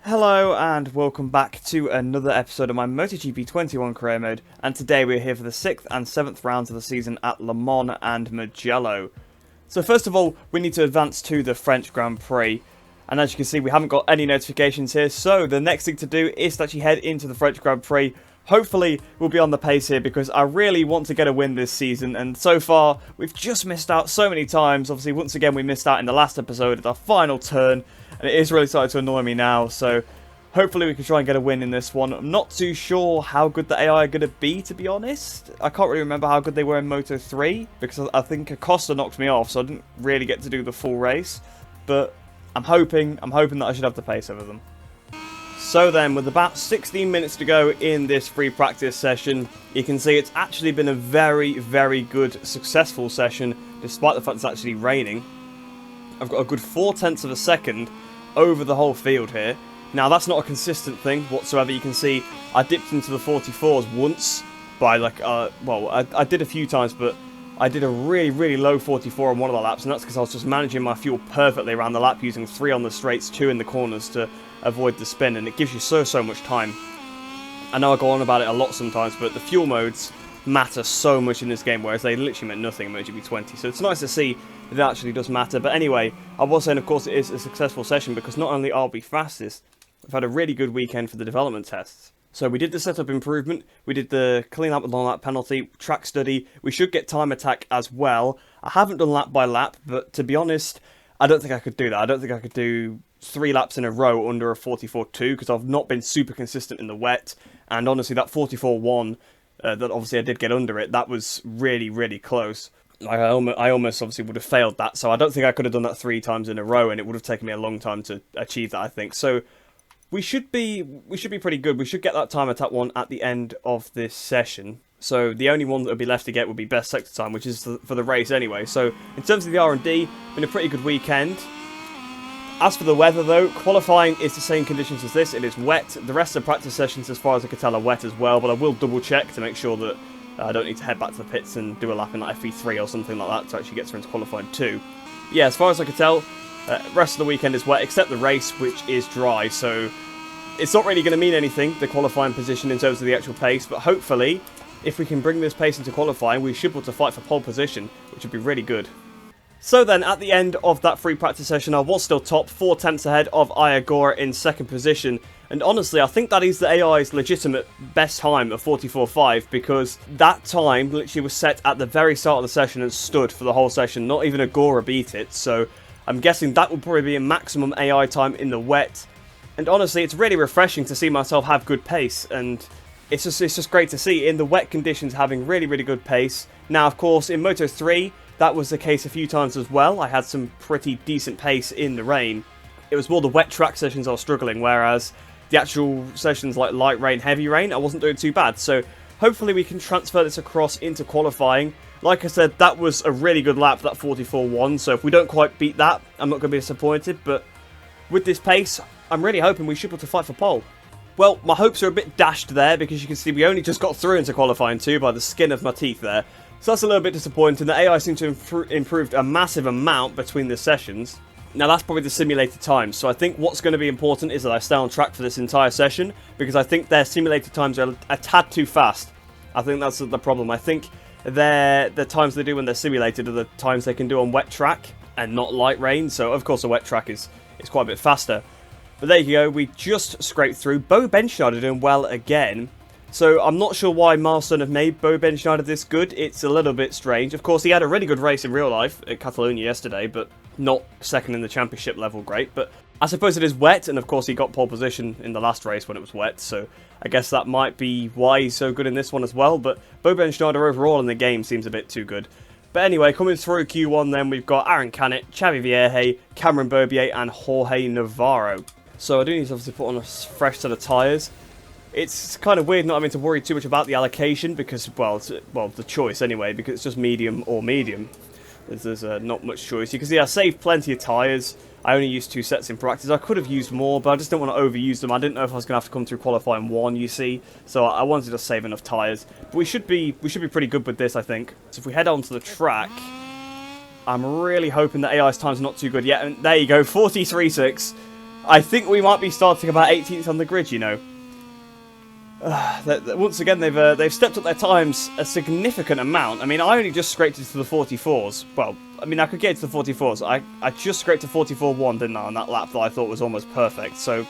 Hello and welcome back to another episode of my MotoGP 21 career mode, and today we're here for the 6th and 7th rounds of the season at Le Mans and Mugello. So first of all, we need to advance to the French Grand Prix, and as you can see we haven't got any notifications here, so the next thing to do is to actually head into the French Grand Prix. Hopefully we'll be on the pace here because I really want to get a win this season, and so far we've just missed out so many times. Obviously once again we missed out in the last episode at our final turn, and it is really starting to annoy me now, so hopefully we can try and get a win in this one. I'm not too sure how good the AI are going to be, to be honest. I can't really remember how good they were in Moto 3, because I think Acosta knocked me off, so I didn't really get to do the full race. But I'm hoping that I should have the pace over them. So then, with about 16 minutes to go in this free practice session, you can see it's actually been a very, very good, successful session, despite the fact it's actually raining. I've got a good 0.4 of a second over the whole field here. Now that's not a consistent thing whatsoever. You can see I dipped into the 44s once by I did a few times, but I did a really low 44 on one of the laps, and that's because I was just managing my fuel perfectly around the lap, using 3 on the straights, 2 in the corners to avoid the spin, and it gives you so much time. I know I go on about it a lot sometimes, but the fuel modes matter so much in this game, whereas they literally meant nothing in MotoGP 20, so it's nice to see that it actually does matter. But anyway, I was saying of course it is a successful session because not only are we fastest, we've had a really good weekend for the development tests. So we did the setup improvement, we did the clean lap with long lap penalty, track study, we should get time attack as well. I haven't done lap by lap, but to be honest, I don't think I could do that. I don't think I could do 3 laps in a row under a 44.2 because I've not been super consistent in the wet, and honestly that 44.1, that obviously I did get under it, that was really close. Like I almost obviously would have failed that, so I don't think I could have done that 3 times in a row, and it would have taken me a long time to achieve that, I think. So we should be pretty good. We should get that time attack one at the end of this session. So the only one that would be left to get would be best sector time, which is for the race anyway. So in terms of the R&D, been a pretty good weekend. As for the weather though, qualifying is the same conditions as this. It is wet. The rest of the practice sessions, as far as I can tell, are wet as well, but I will double check to make sure that I don't need to head back to the pits and do a lap in like FP3 or something like that to actually get through into qualifying too. Yeah, as far as I can tell, rest of the weekend is wet, except the race, which is dry, so it's not really going to mean anything, the qualifying position in terms of the actual pace, but hopefully, if we can bring this pace into qualifying, we should be able to fight for pole position, which would be really good. So then, at the end of that free practice session, I was still top, 4 tenths ahead of Iagora in second position, and honestly, I think that is the AI's legitimate best time of 44.5, because that time literally was set at the very start of the session and stood for the whole session. Not even Agora beat it, so I'm guessing that would probably be a maximum AI time in the wet. And honestly, it's really refreshing to see myself have good pace, and it's just great to see in the wet conditions having really good pace. Now, of course, in Moto 3, that was the case a few times as well. I had some pretty decent pace in the rain. It was more the wet track sessions I was struggling, whereas the actual sessions like light rain, heavy rain, I wasn't doing too bad. So hopefully we can transfer this across into qualifying. Like I said, that was a really good lap, that 44.1, so if we don't quite beat that, I'm not going to be disappointed, but with this pace, I'm really hoping we should be able to fight for pole. Well, my hopes are a bit dashed there, because you can see we only just got through into qualifying too by the skin of my teeth there. So that's a little bit disappointing. The AI seems to have improved a massive amount between the sessions. Now that's probably the simulated times, so I think what's going to be important is that I stay on track for this entire session, because I think their simulated times are a tad too fast. I think that's the problem. I think the times they do when they're simulated are the times they can do on wet track and not light rain, so of course the wet track is quite a bit faster. But there you go, we just scraped through. Bo Benschneider doing well again. So I'm not sure why Milestone have made Bo Benschneider this good. It's a little bit strange. Of course, he had a really good race in real life at Catalonia yesterday, but not second in the championship level great. But I suppose it is wet, and of course he got pole position in the last race when it was wet, so I guess that might be why he's so good in this one as well. But Bo Benschneider overall in the game seems a bit too good. But anyway, coming through Q1 then, we've got Aaron Canet, Xavi Vierge, Cameron Bobier, and Jorge Navarro. So I do need to obviously put on a fresh set of tyres. It's kind of weird not having to worry too much about the allocation because, well, the choice anyway, because it's just medium or medium. There's not much choice. You can see I saved plenty of tyres. I only used 2 sets in practice. I could have used more, but I just didn't want to overuse them. I didn't know if I was going to have to come through qualifying 1, you see. So I wanted to save enough tyres. But we should be pretty good with this, I think. So if we head onto the track, I'm really hoping that AI's time's not too good yet. And there you go, 43.6. I think we might be starting about 18th on the grid, you know. Once again, they've stepped up their times a significant amount. I mean, I only just scraped it to the 44s. Well, I mean, I could get to the 44s. I just scraped to 44.1, didn't I, on that lap that I thought was almost perfect. So,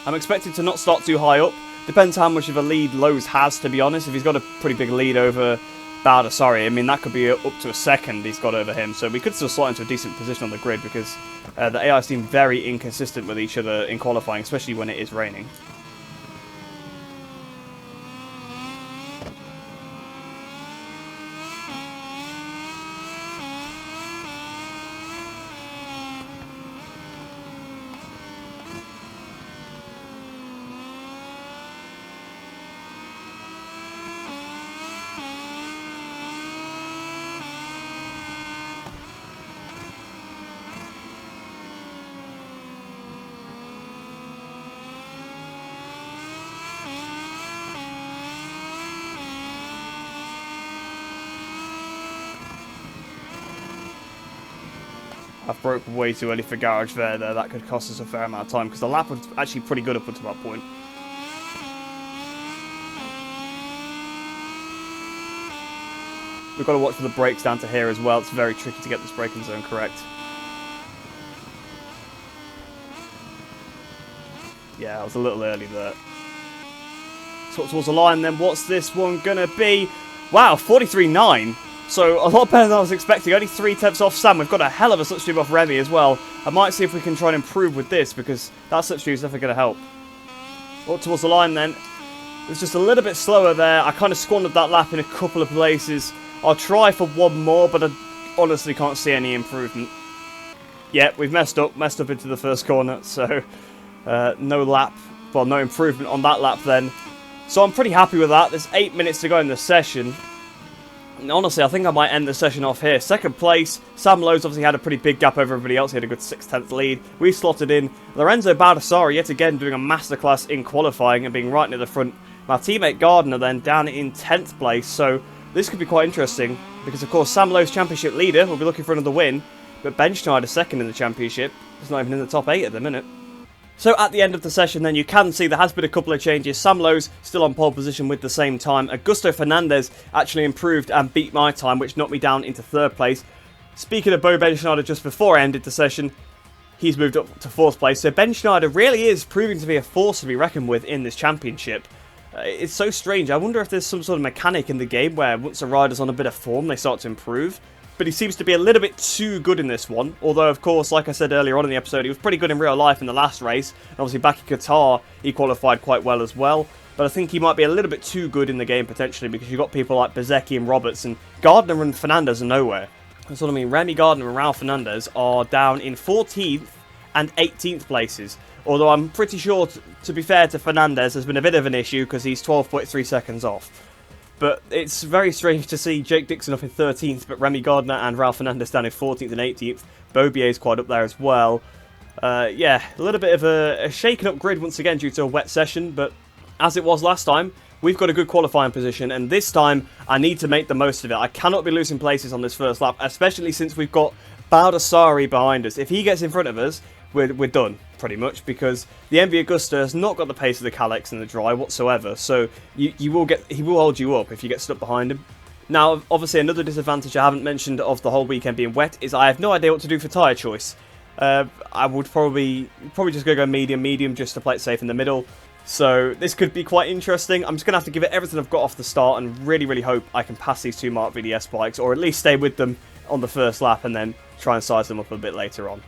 I'm expected to not start too high up. Depends how much of a lead Lowe's has, to be honest. If he's got a pretty big lead over Baldessari, I mean, that could be up to a second he's got over him. So, we could still slot into a decent position on the grid because the AI seem very inconsistent with each other in qualifying, especially when it is raining. I've broke way too early for garage there. That could cost us a fair amount of time because the lap was actually pretty good up until that point. We've got to watch for the brakes down to here as well. It's very tricky to get this braking zone correct. Yeah, I was a little early there. So towards the line then. What's this one going to be? Wow, 43.9. So, a lot better than I was expecting. Only 3 tenths off Sam. We've got a hell of a slipstream off Remy as well. I might see if we can try and improve with this, because that slipstream is definitely going to help. Up towards the line then. It's just a little bit slower there. I kind of squandered that lap in a couple of places. I'll try for one more, but I honestly can't see any improvement. Yeah, we've messed up into the first corner. So, no lap. Well, no improvement on that lap then. So, I'm pretty happy with that. There's 8 minutes to go in the session. And honestly, I think I might end the session off here. Second place, Sam Lowe's obviously had a pretty big gap over everybody else. He had a good 6/10 lead. We slotted in. Lorenzo Baldessari yet again doing a masterclass in qualifying and being right near the front. My teammate Gardner then down in 10th place. So this could be quite interesting because, of course, Sam Lowe's championship leader will be looking for another win. But Ben Schneider second in the championship. He's not even in the top 8 at the minute. So at the end of the session then, you can see there has been a couple of changes. Sam Lowe's still on pole position with the same time. Augusto Fernandez actually improved and beat my time, which knocked me down into 3rd place. Speaking of Ben Schneider, just before I ended the session, he's moved up to 4th place. So Ben Schneider really is proving to be a force to be reckoned with in this championship. It's so strange. I wonder if there's some sort of mechanic in the game where once a rider's on a bit of form, they start to improve. But he seems to be a little bit too good in this one. Although, of course, like I said earlier on in the episode, he was pretty good in real life in the last race. And obviously back in Qatar, he qualified quite well as well. But I think he might be a little bit too good in the game, potentially, because you've got people like Bezecchi and Roberts, and Gardner and Fernandez are nowhere. That's what I mean. Remy Gardner and Ralph Fernandez are down in 14th and 18th places. Although I'm pretty sure, to be fair to Fernandez, there's been a bit of an issue because he's 12.3 seconds off. But it's very strange to see Jake Dixon up in 13th, but Remy Gardner and Ralph Fernandez down in 14th and 18th. Bobier's quite up there as well. Yeah, a little bit of a shaken up grid once again due to a wet session, but as it was last time, we've got a good qualifying position, and this time I need to make the most of it. I cannot be losing places on this first lap, especially since we've got Baldessari behind us. If he gets in front of us, we're done, pretty much, because the MV Agusta has not got the pace of the Kalex in the dry whatsoever, so he will hold you up if you get stuck behind him. Now, obviously, another disadvantage I haven't mentioned of the whole weekend being wet is I have no idea what to do for tyre choice. I would probably just go medium, just to play it safe in the middle. So this could be quite interesting. I'm just going to have to give it everything I've got off the start and really, really hope I can pass these 2 Marc VDS bikes, or at least stay with them on the first lap and then try and size them up a bit later on.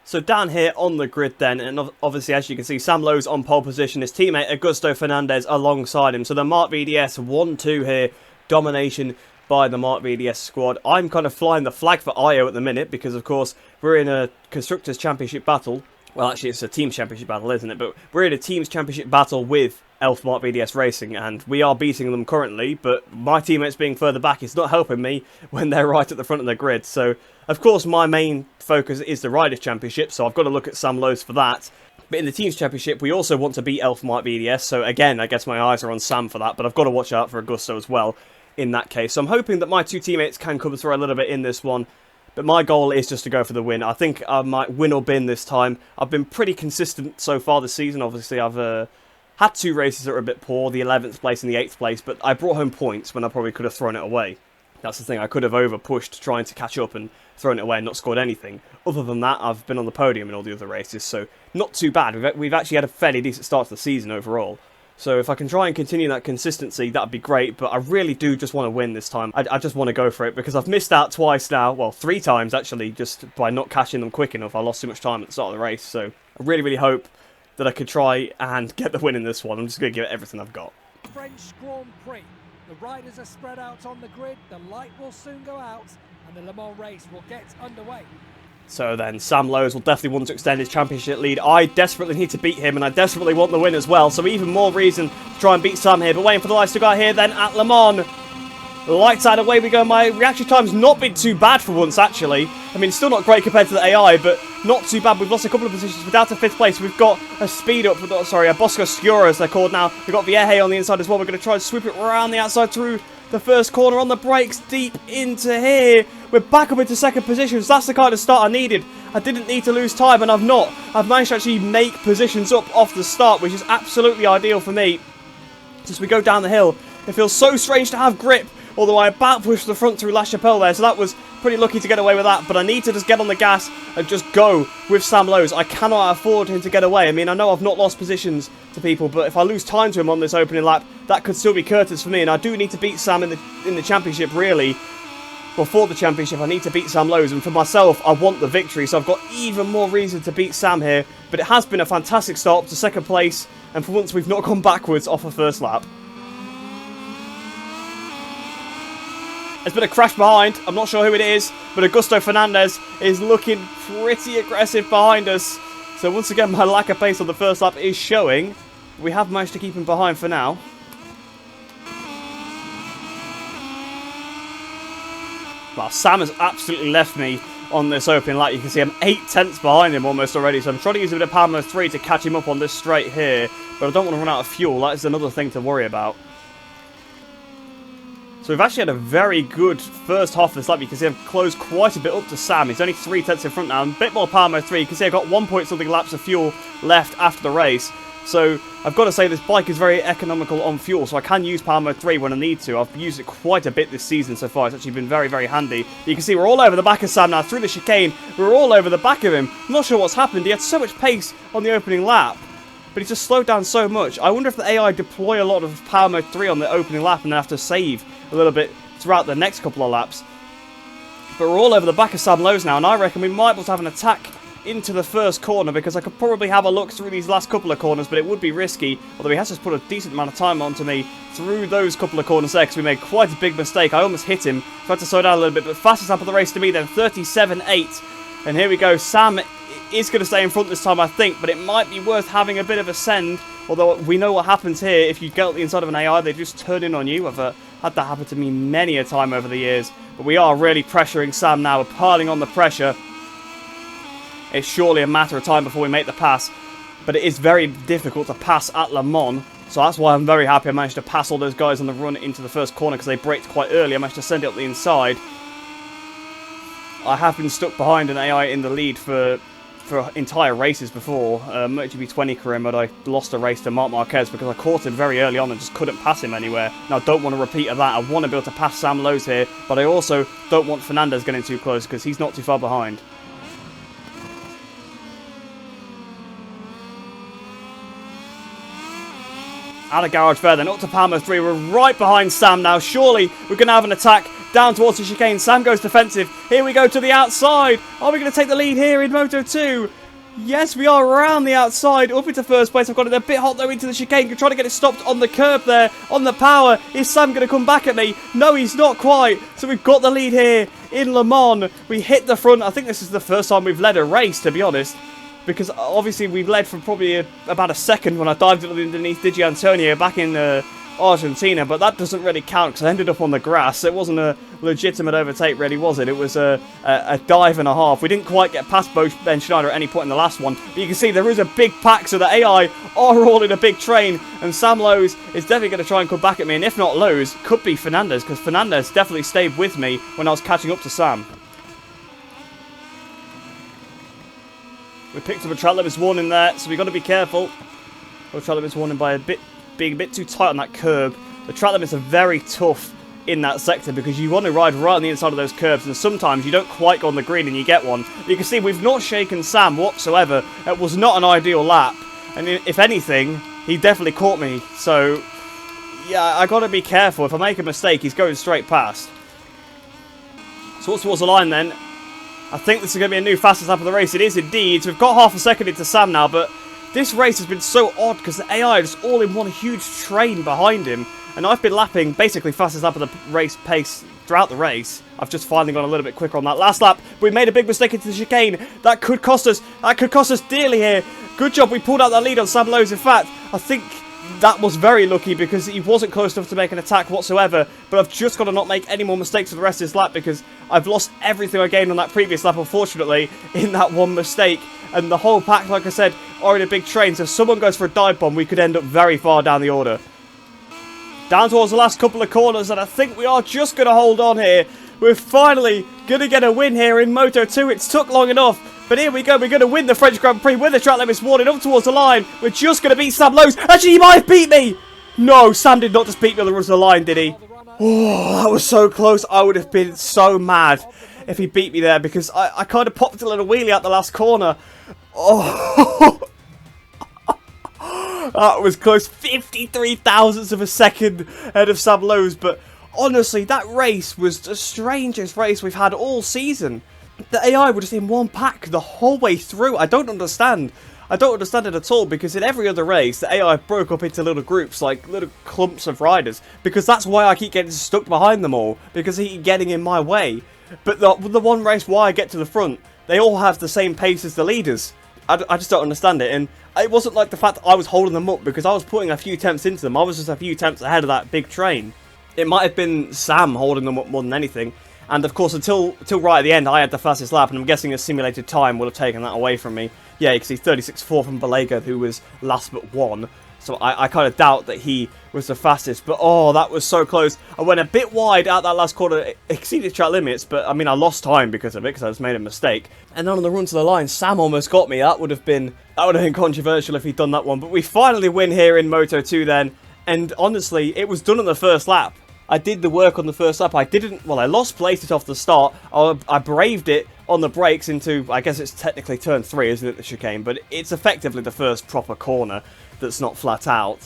So down here on the grid then, and obviously as you can see, Sam Lowe's on pole position, his teammate Augusto Fernandez alongside him. So the Marc VDS 1-2 here, domination by the Marc VDS squad. I'm kind of flying the flag for IO at the minute because, of course, we're in a Constructors' Championship battle. Well, actually, it's a Teams Championship battle, isn't it? But we're in a Teams Championship battle with Elf Marc VDS Racing, and we are beating them currently, but my teammates being further back is not helping me when they're right at the front of the grid. So, of course, my main focus is the Riders' Championship, so I've got to look at Sam Lowe's for that. But in the Teams Championship, we also want to beat Elf Marc VDS, so again, I guess my eyes are on Sam for that, but I've got to watch out for Augusto as well in that case. So I'm hoping that my 2 teammates can come through a little bit in this one. But my goal is just to go for the win. I think I might win or bin this time. I've been pretty consistent so far this season. Obviously, I've had 2 races that were a bit poor, the 11th place and the 8th place, but I brought home points when I probably could have thrown it away. That's the thing, I could have over-pushed trying to catch up and thrown it away and not scored anything. Other than that, I've been on the podium in all the other races, so not too bad. We've actually had a fairly decent start to the season overall. So if I can try and continue that consistency, that'd be great, but I really do just want to win this time. I just want to go for it, because I've missed out twice now, well, 3 times actually, just by not catching them quick enough. I lost too much time at the start of the race, so I really, really hope that I could try and get the win in this one. I'm just going to give it everything I've got. French Grand Prix. The riders are spread out on the grid, the light will soon go out, and the Le Mans race will get underway. So then, Sam Lowes will definitely want to extend his championship lead. I desperately need to beat him, and I desperately want the win as well, so even more reason to try and beat Sam here. But waiting for the lights to go out here then at Le Mans. The lights out, away we go. My reaction time's not been too bad for once, actually. I mean, still not great compared to the AI, but not too bad. We've lost a couple of positions. We're down to 5th place. We've got a speed up, sorry, a Bosco Scura as they're called now. We've got Vieje on the inside as well. We're going to try and swoop it around the outside through the first corner on the brakes, deep into here. We're back up into 2nd position, so that's the kind of start I needed. I didn't need to lose time, and I've not. I've managed to actually make positions up off the start, which is absolutely ideal for me. As we go down the hill, it feels so strange to have grip, although I about pushed the front through La Chapelle there, so that was pretty lucky to get away with that. But I need to just get on the gas and just go with Sam Lowes. I cannot afford him to get away. I mean, I know I've not lost positions to people, but if I lose time to him on this opening lap, that could still be curtains for me. And I do need to beat Sam in the championship, really. Well, for the championship, I need to beat Sam Lowes, and for myself, I want the victory, so I've got even more reason to beat Sam here. But it has been a fantastic start up to 2nd place, and for once we've not gone backwards off the first lap. There's been a crash behind. I'm not sure who it is, but Augusto Fernandez is looking pretty aggressive behind us. So once again, my lack of pace on the first lap is showing. We have managed to keep him behind for now. Well, Sam has absolutely left me on this opening lap. You can see I'm 8/10 behind him almost already. So I'm trying to use a bit of Power Mode 3 to catch him up on this straight here. But I don't want to run out of fuel. That is another thing to worry about. So we've actually had a very good first half of this lap. You can see I've closed quite a bit up to Sam. He's only 3/10 in front now. A bit more Power Mode 3. You can see I've got 1 point something laps of fuel left after the race. So I've got to say this bike is very economical on fuel, so I can use Power Mode 3 when I need to. I've used it quite a bit this season so far. It's actually been very, very handy. But you can see we're all over the back of Sam now through the chicane. We're all over the back of him. I'm not sure what's happened. He had so much pace on the opening lap, but he's just slowed down so much. I wonder if the AI deploy a lot of Power Mode 3 on the opening lap and then have to save a little bit throughout the next couple of laps. But we're all over the back of Sam Lowes now, and I reckon we might be able to have an attack into the first corner, because I could probably have a look through these last couple of corners, but it would be risky, although he has just put a decent amount of time onto me through those couple of corners there, because we made quite a big mistake. I almost hit him, tried to slow down a little bit, but fastest lap of the race to me then, 37.8. And here we go, Sam is going to stay in front this time, I think, but it might be worth having a bit of a send, although we know what happens here. If you get the inside of an AI, they just turn in on you. I've had that happen to me many a time over the years, but we are really pressuring Sam now. We're piling on the pressure. It's surely a matter of time before we make the pass, but it is very difficult to pass at Le Mans, so that's why I'm very happy I managed to pass all those guys on the run into the first corner, because they braked quite early. I managed to send it up the inside. I have been stuck behind an AI in the lead for entire races before. MotoGP 20 career mode, I lost a race to Marc Marquez because I caught him very early on and just couldn't pass him anywhere. Now I don't want to repeat of that. I want to be able to pass Sam Lowes here, but I also don't want Fernandez getting too close because he's not too far behind. Out of garage there, then up to Power Mode 3. We're right behind Sam now. Surely we're going to have an attack down towards the chicane. Sam goes defensive. Here we go to the outside. Are we going to take the lead here in Moto 2? Yes, we are around the outside, up into first place. I've got it a bit hot though into the chicane. Trying to get it stopped on the curb there, on the power. Is Sam going to come back at me? No, he's not quite. So we've got the lead here in Le Mans. We hit the front. I think this is the first time we've led a race, to be honest, because obviously we've led for probably about a second when I dived underneath Digi Antonio back in Argentina, but that doesn't really count because I ended up on the grass. It wasn't a legitimate overtake, really, was it? It was a dive and a half. We didn't quite get past Ben Schneider at any point in the last one, but you can see there is a big pack, so the AI are all in a big train, and Sam Lowes is definitely going to try and come back at me, and if not Lowes, could be Fernandez, because Fernandez definitely stayed with me when I was catching up to Sam. We picked up a track limits warning there, so we've got to be careful. The track limits warning by being a bit too tight on that curb. The track limits are very tough in that sector because you want to ride right on the inside of those curbs, and sometimes you don't quite go on the green and you get one. You can see we've not shaken Sam whatsoever. It was not an ideal lap, and if anything, he definitely caught me. So, yeah, I got to be careful. If I make a mistake, he's going straight past. So what's towards the line then? I think this is going to be a new fastest lap of the race. It is indeed. So we've got half a second into Sam now, but this race has been so odd because the AI is all in one huge train behind him. And I've been lapping basically fastest lap of the race pace throughout the race. I've just finally gone a little bit quicker on that last lap. We made a big mistake into the chicane. That could cost us. That could cost us dearly here. Good job we pulled out that lead on Sam Lowe's. In fact, I think that was very lucky because he wasn't close enough to make an attack whatsoever. But I've just got to not make any more mistakes for the rest of this lap because I've lost everything I gained on that previous lap, unfortunately, in that one mistake. And the whole pack, like I said, are in a big train. So if someone goes for a dive bomb, we could end up very far down the order. Down towards the last couple of corners, and I think we are just going to hold on here. We're finally going to get a win here in Moto 2. It's took long enough, but here we go. We're going to win the French Grand Prix with the track limits warning up towards the line. We're just going to beat Sam Lowe's. Actually, he might have beat me. No, Sam did not just beat me on the run to the line, did he? Oh, that was so close. I would have been so mad if he beat me there because I kind of popped a little wheelie at the last corner. Oh, that was close. 53 thousandths of a second ahead of Sam Lowe's. But honestly, that race was the strangest race we've had all season. The AI were just in one pack the whole way through. I don't understand. I don't understand it at all because in every other race, the AI broke up into little groups, like little clumps of riders. Because that's why I keep getting stuck behind them all. Because they keep getting in my way. But the one race why I get to the front, they all have the same pace as the leaders. I just don't understand it. And it wasn't like the fact that I was holding them up because I was putting a few attempts into them. I was just a few attempts ahead of that big train. It might have been Sam holding them up more than anything. And of course, until right at the end, I had the fastest lap. And I'm guessing a simulated time would have taken that away from me. Yeah, because he's 36.4 from Balega, who was last but one. So I kind of doubt that he was the fastest. But oh, that was so close. I went a bit wide out that last corner. It exceeded track limits. But I mean, I lost time because of it, because I just made a mistake. And then on the run to the line, Sam almost got me. That would have been controversial if he'd done that one. But we finally win here in Moto 2 then. And honestly, it was done on the first lap. I did the work on the first lap. I lost places off the start. I braved it on the brakes into, I guess it's technically turn 3, isn't it, the chicane? But it's effectively the first proper corner that's not flat out.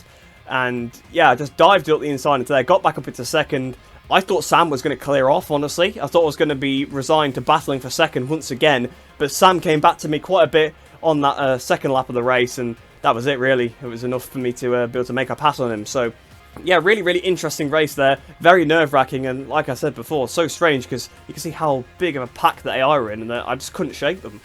And yeah, I just dived it up the inside into there, got back up into second. I thought Sam was going to clear off, honestly. I thought I was going to be resigned to battling for second once again. But Sam came back to me quite a bit on that second lap of the race, and that was it, really. It was enough for me to be able to make a pass on him. So yeah, really, really interesting race there. Very nerve-wracking, and like I said before, so strange because you can see how big of a pack the AI were in, and I just couldn't shake them.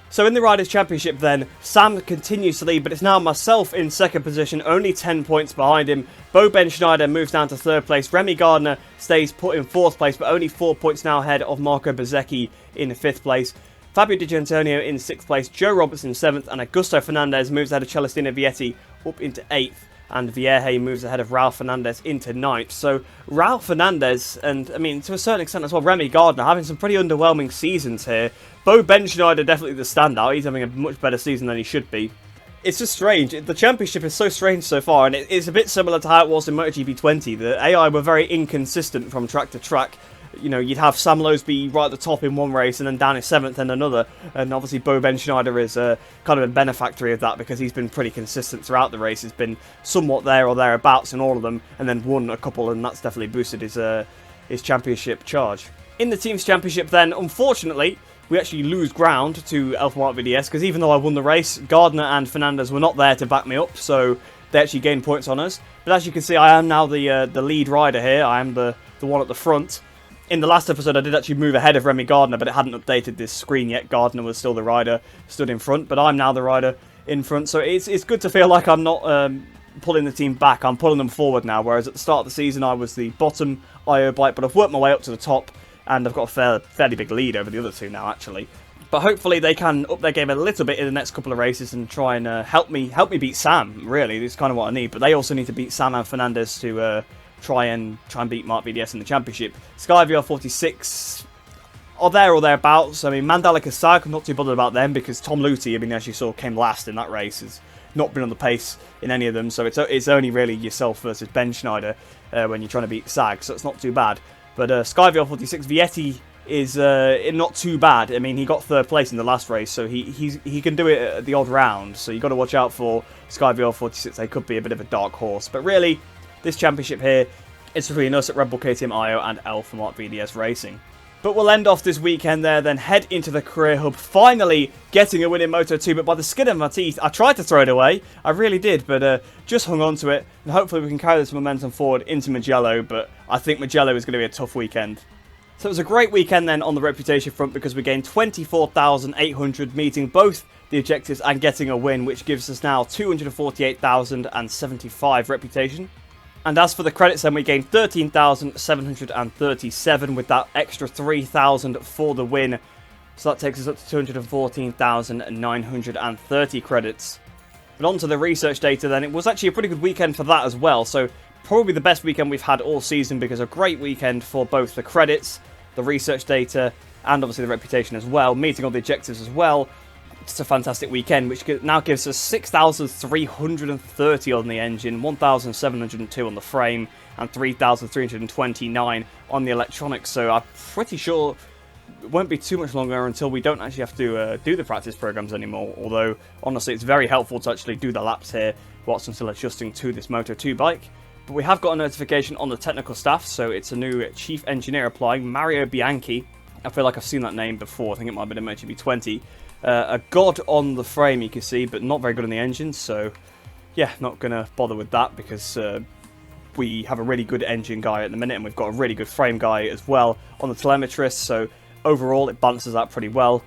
So in the Riders' Championship then, Sam continues to lead, but it's now myself in second position, only 10 points behind him. Bo Ben Schneider moves down to third place. Remy Gardner stays put in fourth place, but only 4 points now ahead of Marco Bezzecchi in fifth place. Fabio Di Gianantonio in sixth place, Joe Robertson seventh, and Augusto Fernandez moves ahead of Celestino Vietti up into eighth. And Vierge moves ahead of Raul Fernandez into ninth. So Raul Fernandez, and I mean to a certain extent as well, Remy Gardner having some pretty underwhelming seasons here. Bo Ben Schneider definitely the standout. He's having a much better season than he should be. It's just strange. The championship is so strange so far, and it's a bit similar to how it was in MotoGP 20. The AI were very inconsistent from track to track. You know, you'd have Sam Lowe's be right at the top in one race and then down in seventh in another. And obviously Bo Ben Schneider is kind of a benefactor of that because he's been pretty consistent throughout the race. He's been somewhat there or thereabouts in all of them and then won a couple, and that's definitely boosted his championship charge. In the team's championship then, unfortunately, we actually lose ground to Alpha Marc VDS because even though I won the race, Gardner and Fernandez were not there to back me up, so they actually gained points on us. But as you can see, I am now the lead rider here. I am the one at the front. In the last episode, I did actually move ahead of Remy Gardner, but it hadn't updated this screen yet. Gardner was still the rider, stood in front, but I'm now the rider in front. So it's good to feel like I'm not pulling the team back. I'm pulling them forward now, whereas at the start of the season, I was the bottom IO bike, but I've worked my way up to the top, and I've got a fairly big lead over the other two now, actually. But hopefully they can up their game a little bit in the next couple of races and try and help me beat Sam, really. It's kind of what I need, but they also need to beat Sam and Fernandez to try and beat Marc VDS in the championship. SkyVR46, are there or thereabouts. I mean, Mandela Kasag, I'm not too bothered about them because Tom Luthi, I mean, as you saw, came last in that race. Has not been on the pace in any of them, so it's only really yourself versus Ben Schneider when you're trying to beat Sag, so it's not too bad. But Skyvr 46 Vietti is not too bad. I mean, he got 3rd place in the last race, so he can do it at the odd round. So you got to watch out for Skyvr 46. They could be a bit of a dark horse, but really, this championship here, it's between us at Red Bull KTM IO and L for Marc VDS Racing. But we'll end off this weekend there, then head into the career hub, finally getting a win in Moto2, but by the skin of my teeth. I tried to throw it away, I really did, but just hung on to it, and hopefully we can carry this momentum forward into Mugello, but I think Mugello is going to be a tough weekend. So it was a great weekend then on the reputation front because we gained 24,800, meeting both the objectives and getting a win, which gives us now 248,075 reputation. And as for the credits, then we gained 13,737 with that extra 3,000 for the win. So that takes us up to 214,930 credits. But on to the research data then. It was actually a pretty good weekend for that as well. So probably the best weekend we've had all season because a great weekend for both the credits, the research data, and obviously the reputation as well. Meeting all the objectives as well. It's a fantastic weekend, which now gives us 6,330 on the engine, 1,702 on the frame, and 3,329 on the electronics. So I'm pretty sure it won't be too much longer until we don't actually have to do the practice programs anymore. Although, honestly, it's very helpful to actually do the laps here whilst I'm still adjusting to this Moto2 bike. But we have got a notification on the technical staff, so it's a new chief engineer applying, Mario Bianchi. I feel like I've seen that name before. I think it might have been in MotoGP 20. A god on the frame, you can see, but not very good on the engine, so yeah, not going to bother with that because we have a really good engine guy at the minute, and we've got a really good frame guy as well on the telemetrist, so overall it balances out pretty well.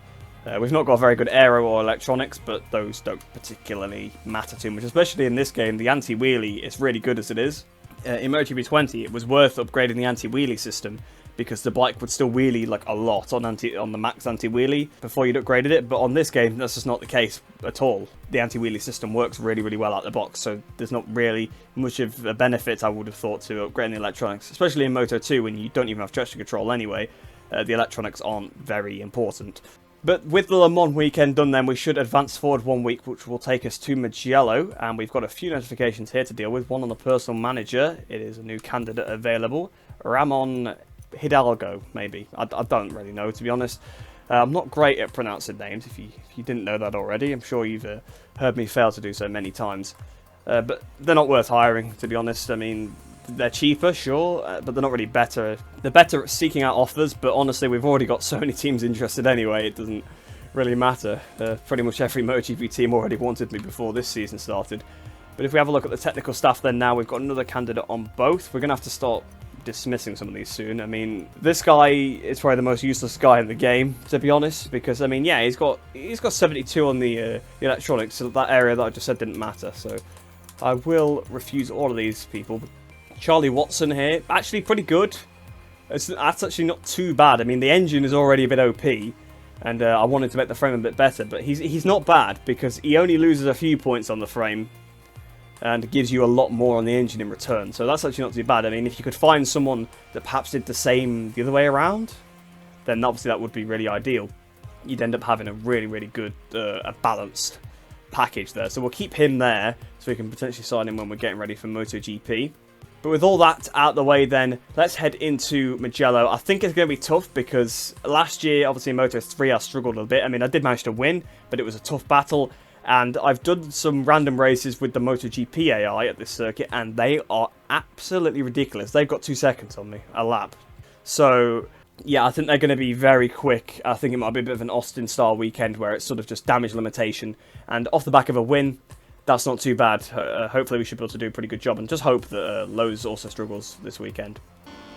We've not got very good aero or electronics, but those don't particularly matter too much, especially in this game. The anti-wheelie is really good as it is. In MotoGP 20, it was worth upgrading the anti-wheelie system, because the bike would still wheelie like a lot on the max anti-wheelie before you'd upgraded it, but on this game that's just not the case at all. The anti-wheelie system works really, really well out the box, so there's not really much of a benefit, I would have thought, to upgrading the electronics, especially in Moto2 when you don't even have traction control anyway. The electronics aren't very important. But with the Le Mans weekend done then, we should advance forward 1 week, which will take us to Mugello, and we've got a few notifications here to deal with. One on the personal manager. It is a new candidate available, Ramon Hidalgo, maybe. I don't really know, to be honest. I'm not great at pronouncing names, if you didn't know that already. I'm sure you've heard me fail to do so many times. But they're not worth hiring, to be honest. I mean, they're cheaper, sure, but they're not really better. They're better at seeking out offers, but honestly, we've already got so many teams interested anyway, it doesn't really matter. Pretty much every MotoGP team already wanted me before this season started. But if we have a look at the technical staff then now, we've got another candidate on both. We're going to have to start dismissing some of these soon. I mean, this guy is probably the most useless guy in the game, to be honest, because I mean, yeah, he's got 72 on the electronics, so that area that I just said didn't matter. So I will refuse all of these people. Charlie Watson here, actually pretty good. That's actually not too bad. I mean, the engine is already a bit OP, and I wanted to make the frame a bit better, but he's not bad because he only loses a few points on the frame and gives you a lot more on the engine in return. So that's actually not too bad. I mean, if you could find someone that perhaps did the same the other way around, then obviously that would be really ideal. You'd end up having a really, really good, a balanced package there. So we'll keep him there, so we can potentially sign him when we're getting ready for MotoGP. But with all that out of the way then, let's head into Mugello. I think it's going to be tough because last year, obviously in Moto3, I struggled a bit. I mean, I did manage to win, but it was a tough battle. And I've done some random races with the MotoGP AI at this circuit, and they are absolutely ridiculous. They've got 2 seconds on me, a lap. So, yeah, I think they're going to be very quick. I think it might be a bit of an Austin-style weekend where it's sort of just damage limitation. And off the back of a win, that's not too bad. Hopefully we should be able to do a pretty good job, and just hope that Lowe's also struggles this weekend.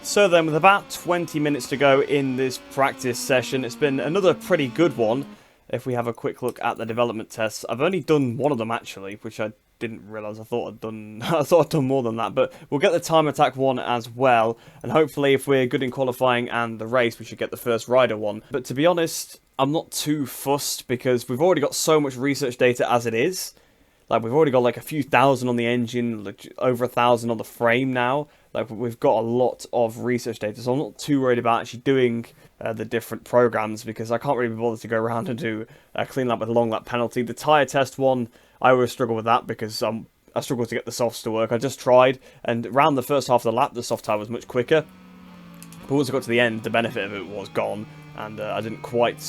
So then, with about 20 minutes to go in this practice session, it's been another pretty good one. If we have a quick look at the development tests, I've only done one of them actually, which I didn't realise. I thought I'd done more than that, but we'll get the time attack one as well, and hopefully if we're good in qualifying and the race, we should get the first rider one. But to be honest, I'm not too fussed because we've already got so much research data as it is. Like, we've already got like a few thousand on the engine, like over 1,000 on the frame now. Like, we've got a lot of research data, so I'm not too worried about actually doing the different programs, because I can't really be bothered to go around and do a clean lap with a long lap penalty. The tyre test one, I always struggle with that because I struggle to get the softs to work. I just tried, and around the first half of the lap, the soft tyre was much quicker. But once I got to the end, the benefit of it was gone, and I didn't quite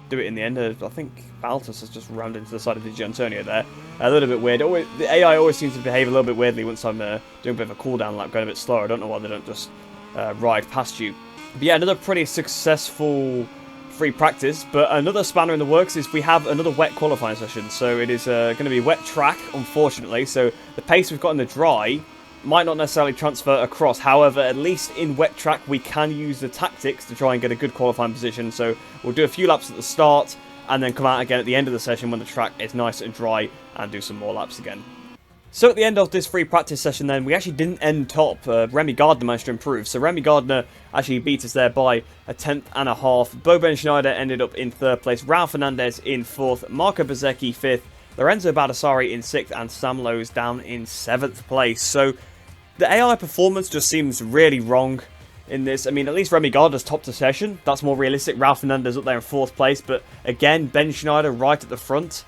do it in the end. I think Baltus has just rammed into the side of Di Giannantonio there. A little bit weird. The AI always seems to behave a little bit weirdly once I'm doing a bit of a cooldown lap, going a bit slower. I don't know why they don't just ride past you. But yeah, another pretty successful free practice, but another spanner in the works is we have another wet qualifying session. So it is going to be wet track, unfortunately. So the pace we've got in the dry might not necessarily transfer across. However, at least in wet track, we can use the tactics to try and get a good qualifying position. So we'll do a few laps at the start, and then come out again at the end of the session when the track is nice and dry, and do some more laps again. So at the end of this free practice session then, we actually didn't end top. Remy Gardner managed to improve. So Remy Gardner actually beat us there by a 10th and a half. Bo Ben-Schneider ended up in 3rd place. Raul Fernandez in 4th. Marco Bezzecchi 5th. Lorenzo Baldassari in 6th. And Sam Lowes down in 7th place. So the AI performance just seems really wrong in this. I mean, at least Remy Gardner's topped the session. That's more realistic. Raul Fernandez up there in 4th place. But again, Ben Schneider right at the front.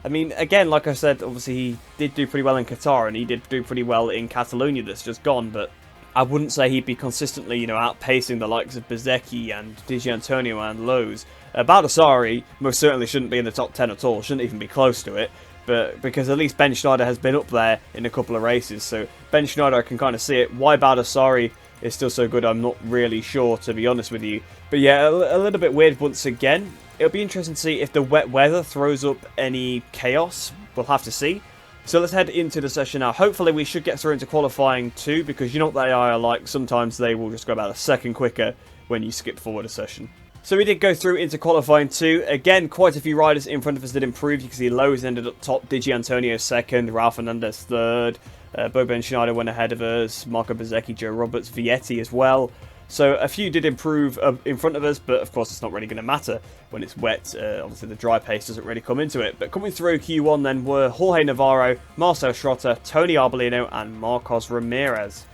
I mean, again, like I said, obviously he did do pretty well in Qatar, and he did do pretty well in Catalonia that's just gone, but I wouldn't say he'd be consistently, you know, outpacing the likes of Bezzecchi and Di Giannantonio and Lowes. Baldassari most certainly shouldn't be in the top 10 at all, shouldn't even be close to it, but because at least Ben Schneider has been up there in a couple of races, so Ben Schneider, I can kind of see it. Why Baldassari is still so good, I'm not really sure, to be honest with you. But yeah, a little bit weird once again. It'll be interesting to see if the wet weather throws up any chaos. We'll have to see. So let's head into the session now. Hopefully we should get through into qualifying too, because you know what the AI are like. Sometimes they will just go about a second quicker when you skip forward a session. So we did go through into qualifying 2. Again, quite a few riders in front of us did improve. You can see Lowes ended up top, Di Giannantonio 2nd, Raul Fernandez 3rd, Bo Ben-Schneider went ahead of us, Marco Bezzecchi, Joe Roberts, Vietti as well. So a few did improve in front of us, but of course it's not really going to matter when it's wet. Obviously the dry pace doesn't really come into it. But coming through Q1 then were Jorge Navarro, Marcel Schrotter, Tony Arbolino and Marcos Ramirez.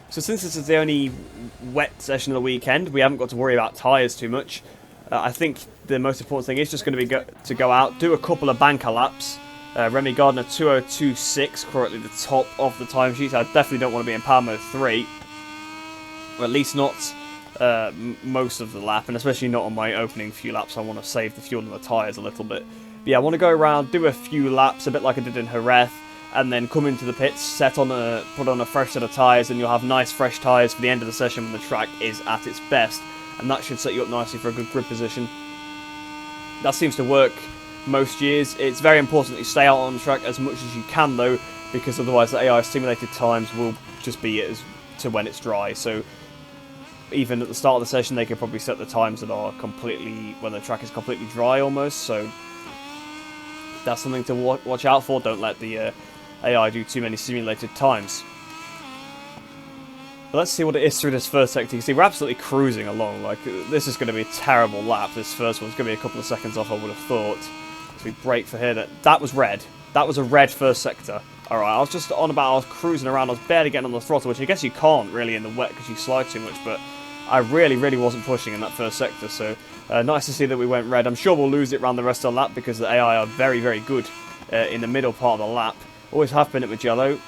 So since this is the only wet session of the weekend, we haven't got to worry about tyres too much. I think the most important thing is just going to be to go out, do a couple of banker laps. Remy Gardner 2:02.6, currently the top of the timesheet. I definitely don't want to be in Power Mode 3. Or at least not most of the lap, and especially not on my opening few laps. I want to save the fuel and the tyres a little bit. But yeah, I want to go around, do a few laps, a bit like I did in Jerez, and then come into the pits, put on a fresh set of tyres, and you'll have nice fresh tyres for the end of the session when the track is at its best. And that should set you up nicely for a good grid position. That seems to work most years. It's very important that you stay out on the track as much as you can though, because otherwise the AI simulated times will just be as to when it's dry. So even at the start of the session they can probably set the times that are completely, when the track is completely dry almost, so that's something to watch out for. Don't let the AI do too many simulated times. But let's see what it is through this first sector. You can see we're absolutely cruising along. Like, this is going to be a terrible lap. This first one's going to be a couple of seconds off, I would have thought. So we brake for here. That was red. That was a red first sector. Alright, I was just on about, I was cruising around, I was barely getting on the throttle, which I guess you can't really in the wet because you slide too much, but I really wasn't pushing in that first sector, so nice to see that we went red. I'm sure we'll lose it around the rest of the lap because the AI are very good in the middle part of the lap. Always have been at Mugello.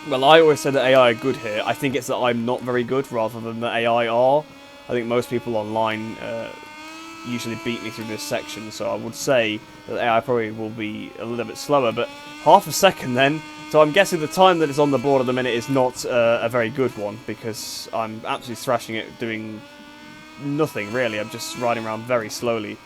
Well, I always said that AI are good here. I think it's that I'm not very good rather than that AI are. I think most people online usually beat me through this section, so I would say that AI probably will be a little bit slower, but half a second then. So I'm guessing the time that is on the board at the minute is not a very good one, because I'm absolutely thrashing it, doing nothing really. I'm just riding around very slowly.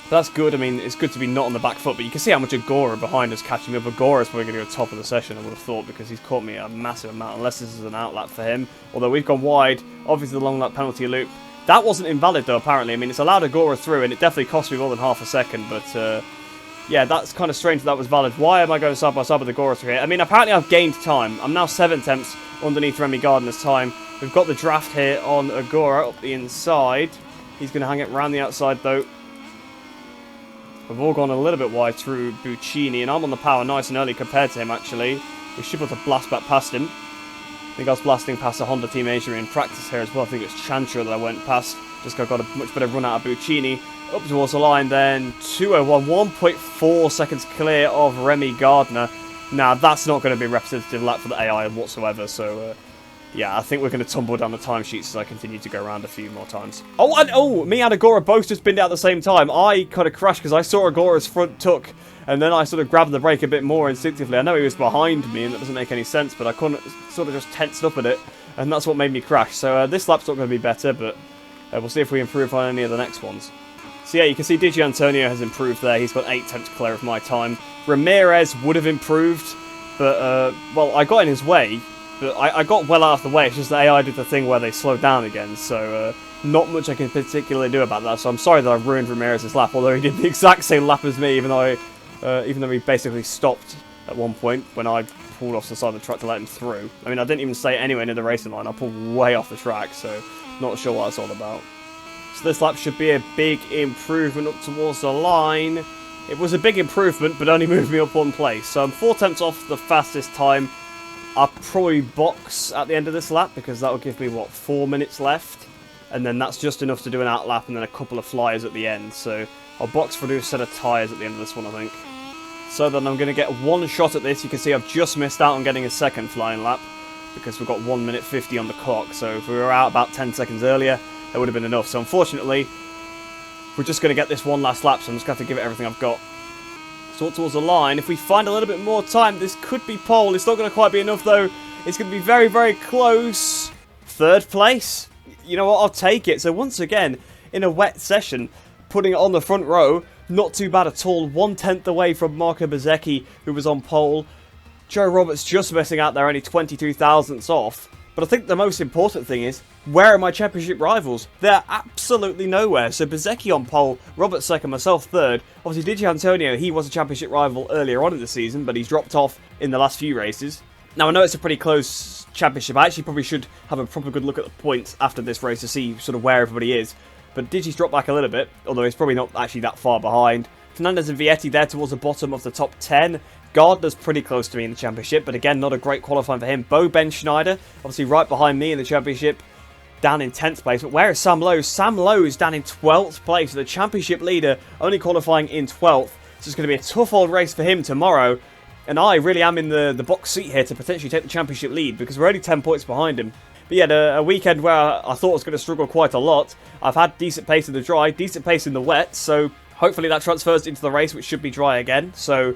But that's good. I mean, it's good to be not on the back foot, but you can see how much Agora behind us catching me up. Agora's probably going to go top of the session, I would have thought, because he's caught me a massive amount, unless this is an outlap for him. Although we've gone wide, obviously the long lap penalty loop. That wasn't invalid though, apparently. I mean, it's allowed Agora through, and it definitely cost me more than half a second, but yeah, that's kind of strange that was valid. Why am I going side by side with Agora through here? I mean, apparently I've gained time. I'm now 7 tenths underneath Remy Gardner's time. We've got the draft here on Agora up the inside. He's going to hang it around the outside though. We've all gone a little bit wide through Buccini, and I'm on the power nice and early compared to him, actually. We should be able to blast back past him. I think I was blasting past a Honda Team Asia in practice here as well. I think it's Chantra that I went past. Just got a much better run out of Buccini. Up towards the line then, 2:01, 1.4 seconds clear of Remy Gardner. Now, that's not going to be a representative lap for the AI whatsoever, so... yeah, I think we're going to tumble down the timesheets as I continue to go around a few more times. Oh, and me and Agora both just binned out at the same time. I kind of crashed because I saw Agora's front tuck, and then I sort of grabbed the brake a bit more instinctively. I know he was behind me, and that doesn't make any sense, but I couldn't sort of just tensed up at it, and that's what made me crash. So this lap's not going to be better, but we'll see if we improve on any of the next ones. So yeah, you can see Digi Antonio has improved there. He's got 8 tenths clear of my time. Ramirez would have improved, but, well, I got in his way. But I got well out of the way. It's just the AI did the thing where they slowed down again, so not much I can particularly do about that. So I'm sorry that I ruined Ramirez's lap, although he did the exact same lap as me, even though he basically stopped at one point when I pulled off the side of the track to let him through. I mean, I didn't even stay anywhere near the racing line. I pulled way off the track, so not sure what that's all about. So this lap should be a big improvement up towards the line. It was a big improvement, but only moved me up 1 place. So I'm 4 tenths off the fastest time. I'll probably box at the end of this lap because that will give me, what, 4 minutes left? And then that's just enough to do an out lap and then a couple of flyers at the end. So I'll box for a new set of tyres at the end of this one, I think. So then I'm going to get one shot at this. You can see I've just missed out on getting a second flying lap because we've got 1 minute 50 on the clock. So if we were out about 10 seconds earlier, that would have been enough. So unfortunately, we're just going to get this one last lap, so I'm just going to have to give it everything I've got. So towards the line, if we find a little bit more time, this could be pole. It's not going to quite be enough, though. It's going to be very, very close. 3rd place. You know what? I'll take it. So once again, in a wet session, putting it on the front row, not too bad at all. 1/10 away from Marco Bezzecchi, who was on pole. Joe Roberts just missing out there, only 22 thousandths off. But I think the most important thing is, where are my championship rivals? They're absolutely nowhere. So Bezzecchi on pole, Roberts second, myself third. Obviously, Digi Antonio, he was a championship rival earlier on in the season, but he's dropped off in the last few races. Now, I know it's a pretty close championship. I actually probably should have a proper good look at the points after this race to see sort of where everybody is. But Digi's dropped back a little bit, although he's probably not actually that far behind. Fernandez and Vietti there towards the bottom of the top 10. Gardner's pretty close to me in the championship, but again, not a great qualifying for him. Ben Schneider, obviously right behind me in the championship, down in 10th place. But where is Sam Lowe? Sam Lowe is down in 12th place, the championship leader, only qualifying in 12th. So it's going to be a tough old race for him tomorrow. And I really am in the box seat here to potentially take the championship lead, because we're only 10 points behind him. But yeah, a weekend where I thought I was going to struggle quite a lot. I've had decent pace in the dry, decent pace in the wet, so hopefully that transfers into the race, which should be dry again. So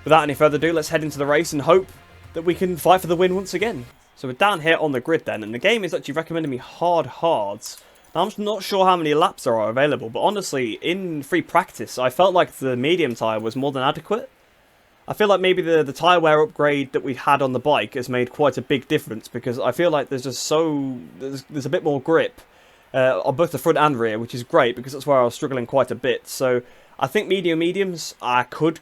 without any further ado, let's head into the race and hope that we can fight for the win once again. So we're down here on the grid then, and the game is actually recommending me hards. Now, I'm not sure how many laps there are available, but honestly, in free practice, I felt like the medium tyre was more than adequate. I feel like maybe the tyre wear upgrade that we had on the bike has made quite a big difference, because I feel like there's just there's a bit more grip on both the front and rear, which is great, because that's where I was struggling quite a bit. So I think mediums, I could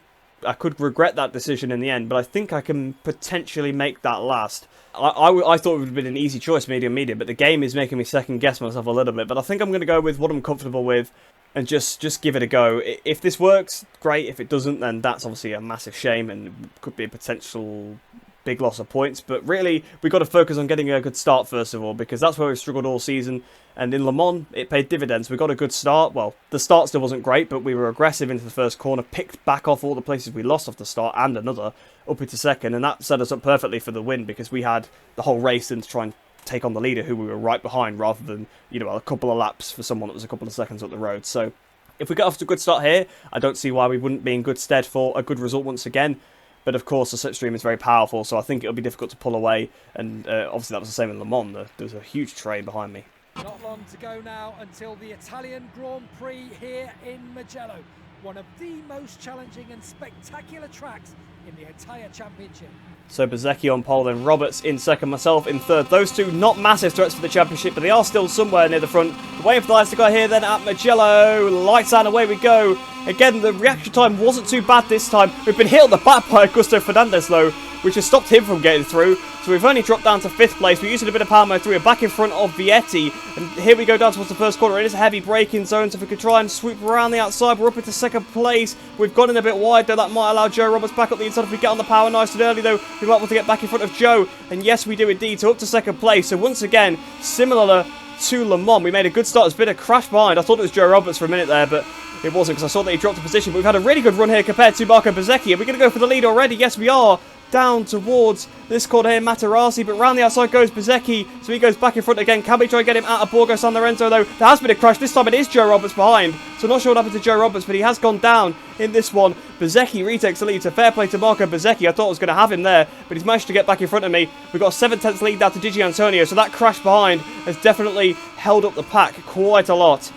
regret that decision in the end, but I think I can potentially make that last. I thought it would have been an easy choice, medium, but the game is making me second guess myself a little bit. But I think I'm going to go with what I'm comfortable with and just give it a go. If this works, great. If it doesn't, then that's obviously a massive shame and could be a potential big loss of points. But really, we've got to focus on getting a good start first of all, because that's where we've struggled all season. And in Le Mans, it paid dividends. We got a good start. Well, the start still wasn't great, but we were aggressive into the first corner, picked back off all the places we lost off the start and another up into second, and that set us up perfectly for the win, because we had the whole race in to try and take on the leader, who we were right behind, rather than, you know, a couple of laps for someone that was a couple of seconds up the road. So if we get off to a good start here, I don't see why we wouldn't be in good stead for a good result once again. But of course, the slipstream is very powerful, so I think it'll be difficult to pull away. And obviously, that was the same in Le Mans. There was a huge train behind me. Not long to go now until the Italian Grand Prix here in Mugello, one of the most challenging and spectacular tracks in the entire championship. So Bezzecchi on pole, then Roberts in second, myself in third. Those two not massive threats for the championship, but they are still somewhere near the front. Waiting for the lights to go here then at Mugello. Lights out, away we go. Again, the reaction time wasn't too bad this time. We've been hit on the back by Augusto Fernandez though, which has stopped him from getting through. So we've only dropped down to 5th place. We're using a bit of power mode 3. We're back in front of Vietti. And here we go down towards the first corner. It is a heavy braking zone, so if we could try and swoop around the outside, we're up into 2nd place. We've gone in a bit wide though. That might allow Joe Roberts back up the inside. If we get on the power nice and early though, we might want to get back in front of Joe. And yes, we do indeed. So up to 2nd place. So once again, similar to Le Mans, we made a good start. There's been a crash behind. I thought it was Joe Roberts for a minute there, but it wasn't, because I saw that he dropped a position. But we've had a really good run here compared to Marco Bezzecchi. Are we going to go for the lead already? Yes, we are. Down towards this corner here, Materassi, but round the outside goes Bezzecchi, so he goes back in front again. Can we try and get him out of Borgo San Lorenzo though? There has been a crash. This time it is Joe Roberts behind, so not sure what happened to Joe Roberts, but he has gone down in this one. Bezzecchi retakes the lead, so fair play to Marco Bezzecchi. I thought I was going to have him there, but he's managed to get back in front of me. We've got a 7/10 lead now to Gigi Antonio, so that crash behind has definitely held up the pack quite a lot.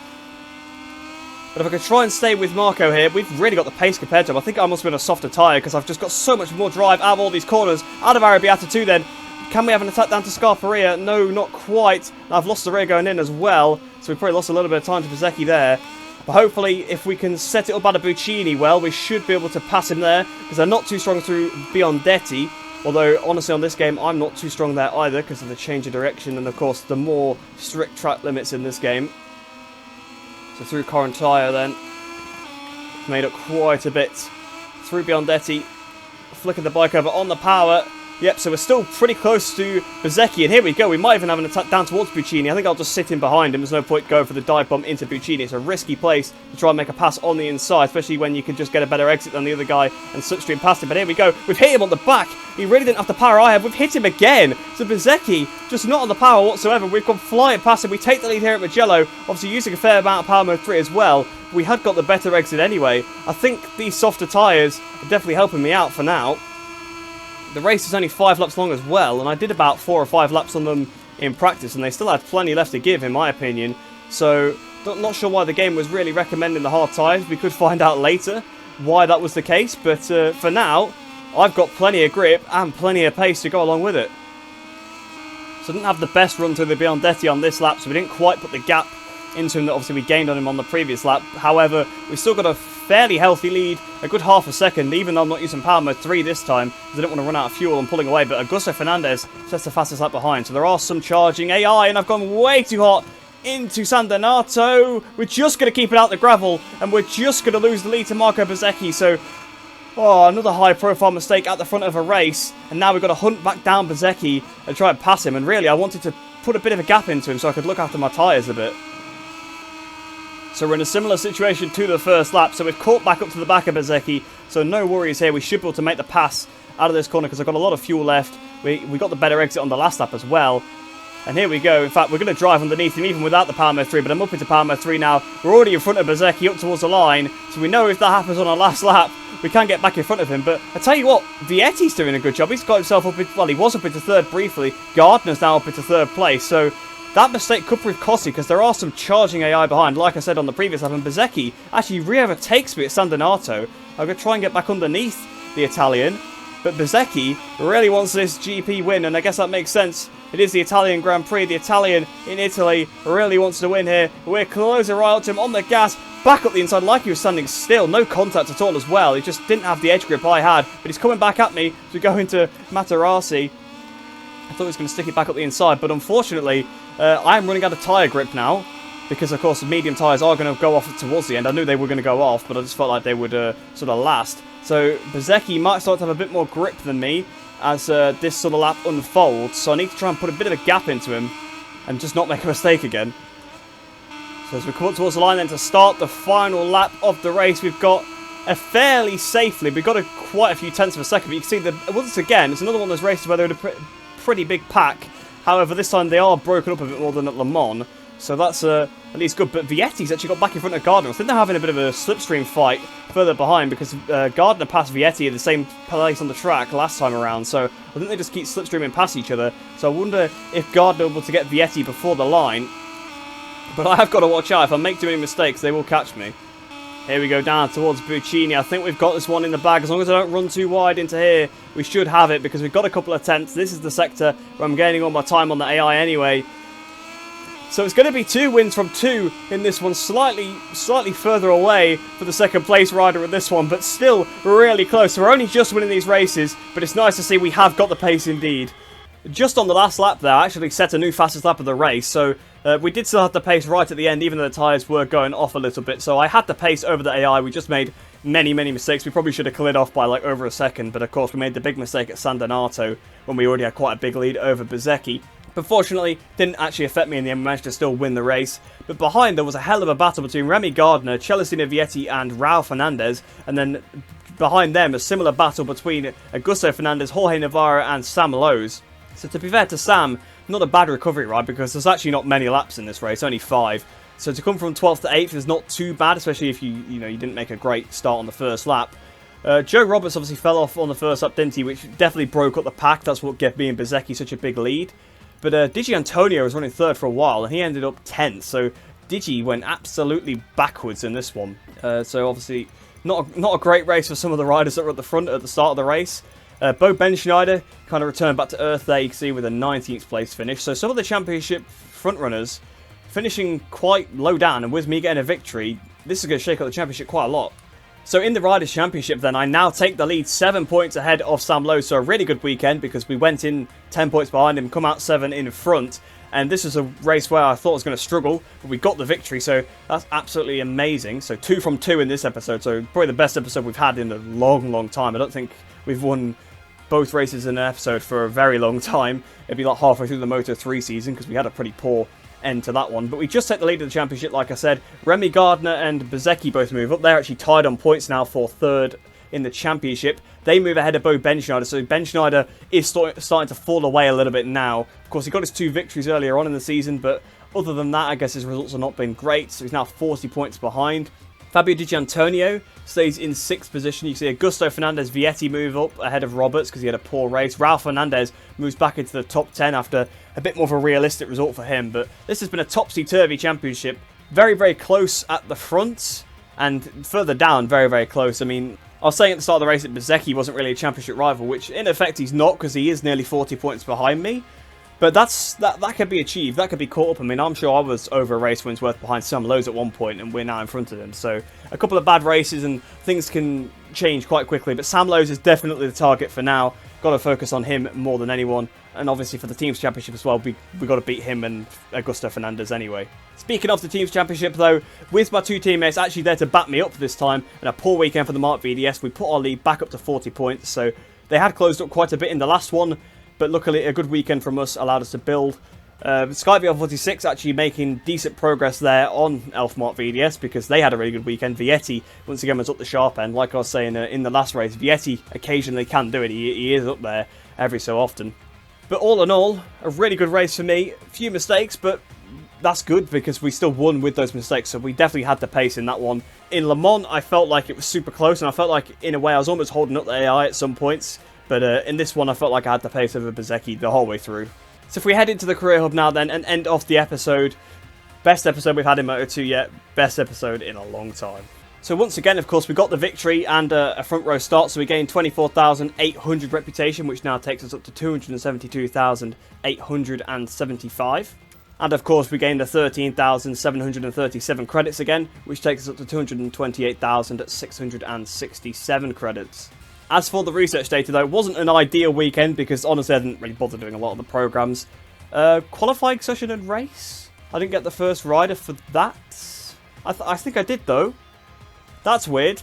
But if I could try and stay with Marco here, we've really got the pace compared to him. I think I must have been a softer tyre because I've just got so much more drive out of all these corners. Out of Arrabbiata too then. Can we have an attack down to Scarperia? No, not quite. I've lost the rear going in as well, so we've probably lost a little bit of time to Bezzecchi there. But hopefully, if we can set it up out of Buccini well, we should be able to pass him there, because they're not too strong through Biondetti. Although, honestly, on this game, I'm not too strong there either, because of the change of direction and, of course, the more strict track limits in this game. So through Correntaya then, made up quite a bit. Through Biondetti, flicking the bike over on the power. Yep, so we're still pretty close to Bezzecchi, and here we go. We might even have an attack down towards Buccini. I think I'll just sit in behind him. There's no point going for the dive bomb into Buccini. It's a risky place to try and make a pass on the inside, especially when you can just get a better exit than the other guy and slipstream past him. But here we go. We've hit him on the back. He really didn't have the power I have. We've hit him again. So Bezzecchi, just not on the power whatsoever. We've gone flying past him. We take the lead here at Mugello, obviously using a fair amount of power mode 3 as well. We had got the better exit anyway. I think these softer tyres are definitely helping me out for now. The race is only 5 laps long as well, and I did about 4 or 5 laps on them in practice, and they still had plenty left to give, in my opinion. So, not sure why the game was really recommending the hard tyres. We could find out later why that was the case, but for now, I've got plenty of grip and plenty of pace to go along with it. So I didn't have the best run through the Biondetti on this lap, so we didn't quite put the gap into him that obviously we gained on him on the previous lap. However, we've still got a fairly healthy lead, a good half a second, even though I'm not using power mode 3 this time, because I don't want to run out of fuel and pulling away. But Augusto Fernandez sets the fastest lap behind, so there are some charging AI, and I've gone way too hot into San Donato. We're just going to keep it out the gravel, and we're just going to lose the lead to Marco Bezzecchi. So, another high-profile mistake at the front of a race, and now we've got to hunt back down Bezzecchi and try and pass him. And really, I wanted to put a bit of a gap into him so I could look after my tyres a bit. So we're in a similar situation to the first lap. So we've caught back up to the back of Bezzecchi. So no worries here. We should be able to make the pass out of this corner because I've got a lot of fuel left. We got the better exit on the last lap as well. And here we go. In fact, we're going to drive underneath him even without the power mode 3. But I'm up into power mode 3 now. We're already in front of Bezzecchi up towards the line. So we know if that happens on our last lap, we can get back in front of him. But I tell you what, Vietti's doing a good job. He's got himself up, well, he was up into 3rd briefly. Gardner's now up into 3rd place. So that mistake could prove costly because there are some charging AI behind, like I said on the previous lap, and Bezzecchi actually re-overtakes me at San Donato. I'm going to try and get back underneath the Italian, but Bezzecchi really wants this GP win, and I guess that makes sense. It is the Italian Grand Prix. The Italian in Italy really wants to win here. We're closer right up to him on the gas, back up the inside like he was standing still. No contact at all as well. He just didn't have the edge grip I had, but he's coming back at me as we go into Materassi. I thought he was going to stick it back up the inside, but unfortunately, I'm running out of tyre grip now, because of course the medium tyres are going to go off towards the end. I knew they were going to go off, but I just felt like they would sort of last. So Bezzecchi might start to have a bit more grip than me as this sort of lap unfolds, so I need to try and put a bit of a gap into him and just not make a mistake again. So as we come up towards the line then to start the final lap of the race, we've got a fairly safely, we've got quite a few tenths of a second, but you can see that once again, it's another one of those races where they're in a pretty big pack. However, this time they are broken up a bit more than at Le Mans, so that's at least good. But Vietti's actually got back in front of Gardner. I think they're having a bit of a slipstream fight further behind because Gardner passed Vietti at the same place on the track last time around, so I think they just keep slipstreaming past each other. So I wonder if Gardner will be able to get Vietti before the line. But I have got to watch out. If I make too many mistakes, they will catch me. Here we go down towards Buccini. I think we've got this one in the bag. As long as I don't run too wide into here, we should have it because we've got a couple of tenths. This is the sector where I'm gaining all my time on the AI anyway. So it's going to be 2 wins from 2 in this one, slightly further away for the second place rider in this one, but still really close. So we're only just winning these races, but it's nice to see we have got the pace indeed. Just on the last lap there, I actually set a new fastest lap of the race, so we did still have the pace right at the end, even though the tyres were going off a little bit. So I had the pace over the AI. We just made many mistakes. We probably should have cleared off by like over a second, but of course we made the big mistake at San Donato when we already had quite a big lead over Bezzecchi. But fortunately, didn't actually affect me in the end. We managed to still win the race. But behind, there was a hell of a battle between Remy Gardner, Celestino Vietti and Raul Fernandez. And then behind them, a similar battle between Augusto Fernandez, Jorge Navarro and Sam Lowes. So to be fair to Sam, not a bad recovery ride, because there's actually not many laps in this race, only 5. So to come from 12th to 8th is not too bad, especially if you didn't make a great start on the first lap. Joe Roberts obviously fell off on the first lap, didn't he? Which definitely broke up the pack. That's what gave me and Bezzecchi such a big lead. But Digi Antonio was running 3rd for a while, and he ended up 10th. So Digi went absolutely backwards in this one. So obviously not a great race for some of the riders that were at the front at the start of the race. Bo Benschneider kind of returned back to earth there, you can see, with a 19th place finish. So some of the championship frontrunners finishing quite low down, and with me getting a victory, this is going to shake up the championship quite a lot. So in the Riders' Championship then, I now take the lead 7 points ahead of Sam Lowe. So a really good weekend, because we went in 10 points behind him, come out 7 in front. And this was a race where I thought I was going to struggle, but we got the victory, so that's absolutely amazing. So 2 from 2 in this episode, so probably the best episode we've had in a long time. I don't think we've won both races in an episode for a very long time. It'd be like halfway through the Moto3 season, because we had a pretty poor end to that one. But we just set the lead of the championship, like I said. Remy Gardner and Bezzecchi both move up. They're actually tied on points now for 3rd in the championship. They move ahead of Bo Benschneider, so Benschneider is starting to fall away a little bit now. Of course, he got his 2 victories earlier on in the season, but other than that, I guess his results have not been great, so he's now 40 points behind. Fabio Di Gianantonio stays in 6th position. You see Augusto Fernandez Vietti move up ahead of Roberts because he had a poor race. Raul Fernandez moves back into the top 10 after a bit more of a realistic result for him. But this has been a topsy-turvy championship. Very close at the front, and further down, very close. I mean, I was saying at the start of the race that Bezzecchi wasn't really a championship rival, which in effect he's not, because he is nearly 40 points behind me. But that could be achieved. That could be caught up. I mean, I'm sure I was over a race wins worth behind Sam Lowe's at one point, and we're now in front of him. So a couple of bad races and things can change quite quickly. But Sam Lowe's is definitely the target for now. Got to focus on him more than anyone. And obviously for the Teams Championship as well, we got to beat him and Augusto Fernandez anyway. Speaking of the Teams Championship though, with my 2 teammates actually there to back me up this time, and a poor weekend for the Marc VDS, we put our lead back up to 40 points. So they had closed up quite a bit in the last one, but luckily a good weekend from us allowed us to build. SkyVR46 actually making decent progress there on Elf Marc VDS, because they had a really good weekend. Vietti once again was up the sharp end. Like I was saying in the last race, Vietti occasionally can do it. He is up there every so often. But all in all, a really good race for me. A few mistakes, but that's good because we still won with those mistakes. So we definitely had the pace in that one. In Le Mans, I felt like it was super close, and I felt like in a way I was almost holding up the AI at some points. But in this one, I felt like I had the pace over Bezzecchi the whole way through. So if we head into the Career Hub now then and end off the episode, best episode we've had in Moto2 yet, best episode in a long time. So once again, of course, we got the victory and a front row start, so we gained 24,800 reputation, which now takes us up to 272,875. And of course, we gained the 13,737 credits again, which takes us up to 228,667 credits. As for the research data though, it wasn't an ideal weekend because honestly I didn't really bother doing a lot of the programs. Qualifying session and race? I didn't get the first rider for that. I think I did though. That's weird.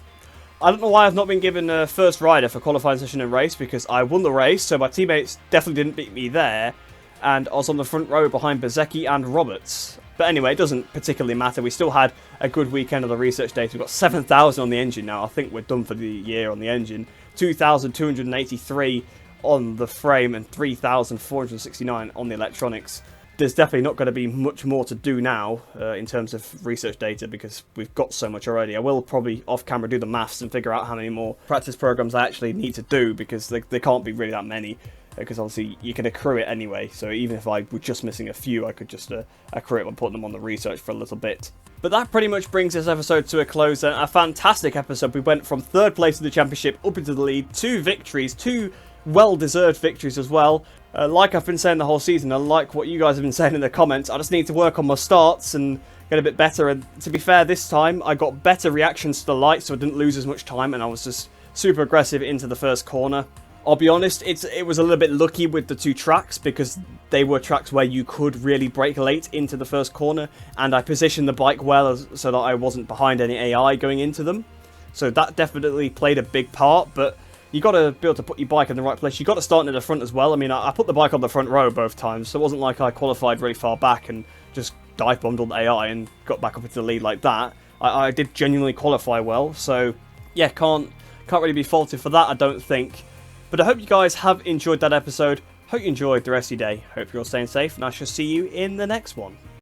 I don't know why I've not been given a first rider for qualifying session and race, because I won the race, so my teammates definitely didn't beat me there. And I was on the front row behind Bezzecchi and Roberts. But anyway, it doesn't particularly matter. We still had a good weekend of the research data. We've got 7,000 on the engine now. I think we're done for the year on the engine. 2,283 on the frame and 3,469 on the electronics. There's definitely not going to be much more to do now in terms of research data because we've got so much already. I will probably off camera do the maths and figure out how many more practice programs I actually need to do, because there can't be really that many, because obviously you can accrue it anyway. So even if I were just missing a few, I could just accrue it by putting them on the research for a little bit. But that pretty much brings this episode to a close. A fantastic episode. We went from 3rd place in the championship up into the lead, 2 victories, 2 well-deserved victories as well. Like I've been saying the whole season, I like what you guys have been saying in the comments. I just need to work on my starts and get a bit better. And to be fair, this time I got better reactions to the light, so I didn't lose as much time, and I was just super aggressive into the first corner. I'll be honest, it was a little bit lucky with the two tracks, because they were tracks where you could really brake late into the first corner, and I positioned the bike well so that I wasn't behind any AI going into them. So that definitely played a big part, but you got to be able to put your bike in the right place. You got to start near the front as well. I mean, I put the bike on the front row both times, so it wasn't like I qualified really far back and just dive bombed on the AI and got back up into the lead like that. I did genuinely qualify well, so yeah, can't really be faulted for that, I don't think. But I hope you guys have enjoyed that episode. Hope you enjoyed the rest of your day. Hope you're all staying safe, and I shall see you in the next one.